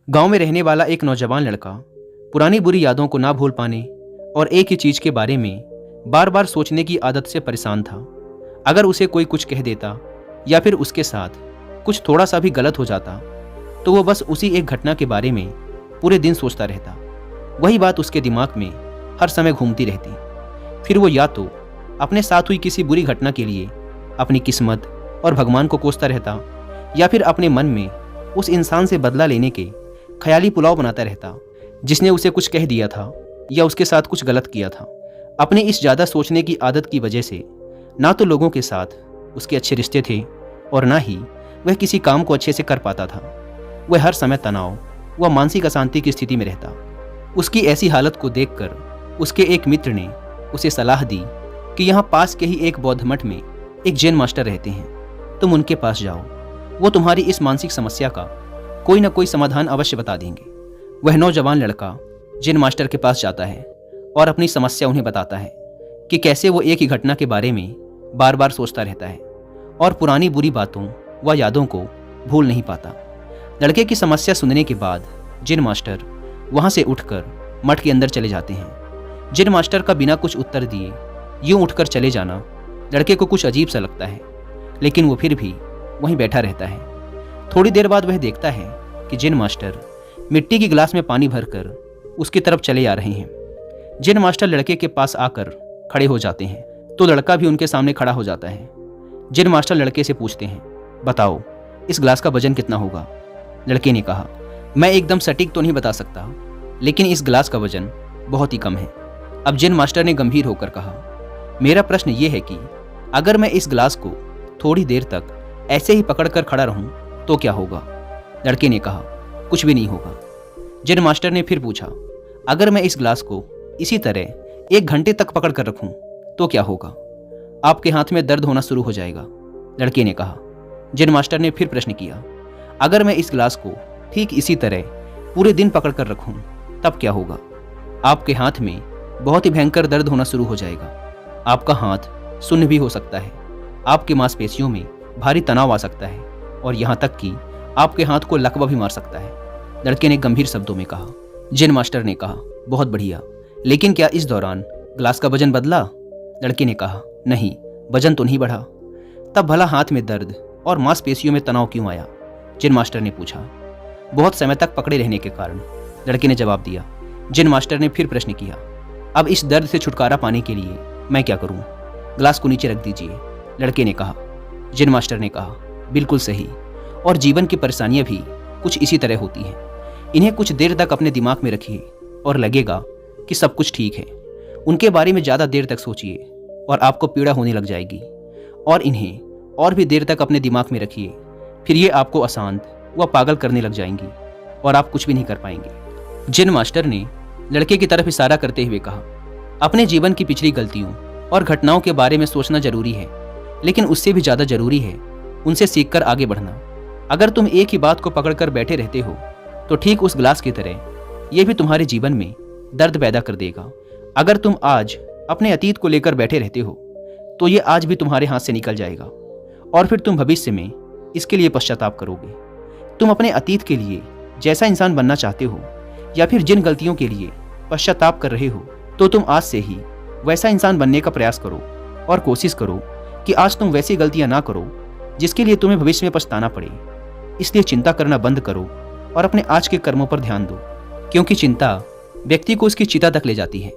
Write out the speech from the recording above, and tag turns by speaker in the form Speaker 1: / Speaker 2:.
Speaker 1: गांव में रहने वाला एक नौजवान लड़का पुरानी बुरी यादों को ना भूल पाने और एक ही चीज के बारे में बार बार सोचने की आदत से परेशान था। अगर उसे कोई कुछ कह देता या फिर उसके साथ कुछ थोड़ा सा भी गलत हो जाता तो वो बस उसी एक घटना के बारे में पूरे दिन सोचता रहता। वही बात उसके दिमाग में हर समय घूमती रहती। फिर वो या तो अपने साथ हुई किसी बुरी घटना के लिए अपनी किस्मत और भगवान को कोसता रहता या फिर अपने मन में उस इंसान से बदला लेने के ख्याली पुलाव बनाता रहता जिसने उसे कुछ कह दिया था या उसके साथ कुछ गलत किया था। अपने इस ज़्यादा सोचने की आदत की वजह से ना तो लोगों के साथ उसके अच्छे रिश्ते थे और ना ही वह किसी काम को अच्छे से कर पाता था। वह हर समय तनाव व मानसिक अशांति की स्थिति में रहता। उसकी ऐसी हालत को देखकर उसके एक मित्र ने उसे सलाह दी कि यहाँ पास के ही एक बौद्ध मठ में एक जैन मास्टर रहते हैं, तुम उनके पास जाओ, वो तुम्हारी इस मानसिक समस्या का कोई ना कोई समाधान अवश्य बता देंगे। वह नौजवान लड़का जैन मास्टर के पास जाता है और अपनी समस्या उन्हें बताता है कि कैसे वो एक ही घटना के बारे में बार बार सोचता रहता है और पुरानी बुरी बातों व यादों को भूल नहीं पाता। लड़के की समस्या सुनने के बाद जैन मास्टर वहाँ से उठकर मठ के अंदर चले जाते हैं। जैन मास्टर का बिना कुछ उत्तर दिए यूं उठकर चले जाना लड़के को कुछ अजीब सा लगता है, लेकिन वो फिर भी वहीं बैठा रहता है। थोड़ी देर बाद वह देखता है कि जैन मास्टर मिट्टी की गिलास में पानी भरकर उसकी तरफ चले आ रहे हैं। जैन मास्टर लड़के के पास आकर खड़े हो जाते हैं तो लड़का भी उनके सामने खड़ा हो जाता है। जैन मास्टर लड़के से पूछते हैं, बताओ इस गिलास का वजन कितना होगा? लड़के ने कहा, मैं एकदम सटीक तो नहीं बता सकता, लेकिन इस गिलास का वजन बहुत ही कम है। अब जैन मास्टर ने गंभीर होकर कहा, मेरा प्रश्न ये है कि अगर मैं इस गिलास को थोड़ी देर तक ऐसे ही पकड़कर खड़ा रहूं तो क्या होगा? लड़के ने कहा, कुछ भी नहीं होगा। जैन मास्टर ने फिर पूछा, अगर मैं इस गिलास को इसी तरह 1 घंटे तक पकड़ कर रखूं तो क्या होगा? आपके हाथ में दर्द होना शुरू हो जाएगा। लड़के ने कहा। जैन मास्टर ने फिर प्रश्न किया, अगर मैं इस गिलास को ठीक इसी तरह पूरे दिन पकड़ कर रखूं तब क्या होगा? आपके हाथ में बहुत ही भयंकर दर्द होना शुरू हो जाएगा। आपका हाथ सुन्न भी हो सकता है, आपकी मांसपेशियों में भारी तनाव आ सकता है और यहाँ तक कि आपके हाथ को लकवा भी मार सकता है। लड़के ने गंभीर शब्दों में कहा। जैन मास्टर ने कहा, बहुत बढ़िया, लेकिन क्या इस दौरान गिलास का वजन बदला? लड़के ने कहा, नहीं, वजन तो नहीं बढ़ा। तब भला हाथ में दर्द और मांसपेशियों में तनाव क्यों आया? जैन मास्टर ने पूछा। बहुत समय तक पकड़े रहने के कारण, लड़के ने जवाब दिया। जैन मास्टर ने फिर प्रश्न किया, अब इस दर्द से छुटकारा पाने के लिए मैं क्या करूं? गिलास को नीचे रख दीजिए। लड़के ने कहा। जैन मास्टर ने कहा, बिल्कुल सही, और जीवन की परेशानियां भी कुछ इसी तरह होती हैं। इन्हें कुछ देर तक अपने दिमाग में रखिए और लगेगा कि सब कुछ ठीक है। उनके बारे में ज़्यादा देर तक सोचिए और आपको पीड़ा होने लग जाएगी, और इन्हें और भी देर तक अपने दिमाग में रखिए, फिर ये आपको अशांत व पागल करने लग जाएंगी और आप कुछ भी नहीं कर पाएंगे। जैन मास्टर ने लड़के की तरफ इशारा करते हुए कहा, अपने जीवन की पिछली गलतियों और घटनाओं के बारे में सोचना जरूरी है, लेकिन उससे भी ज़्यादा जरूरी है उनसे सीखकर आगे बढ़ना। अगर तुम एक ही बात को पकड़कर बैठे रहते हो तो ठीक उस गिलास की तरह यह भी तुम्हारे जीवन में दर्द पैदा कर देगा। अगर तुम आज अपने अतीत को लेकर बैठे रहते हो तो ये आज भी तुम्हारे हाथ से निकल जाएगा और फिर तुम भविष्य में इसके लिए पश्चाताप करोगे। तुम अपने अतीत के लिए जैसा इंसान बनना चाहते हो या फिर जिन गलतियों के लिए पश्चाताप कर रहे हो, तो तुम आज से ही वैसा इंसान बनने का प्रयास करो और कोशिश करो कि आज तुम वैसी गलतियां ना करो जिसके लिए तुम्हें भविष्य में पछताना पड़े। इसलिए चिंता करना बंद करो और अपने आज के कर्मों पर ध्यान दो, क्योंकि चिंता व्यक्ति को उसकी चिता तक ले जाती है।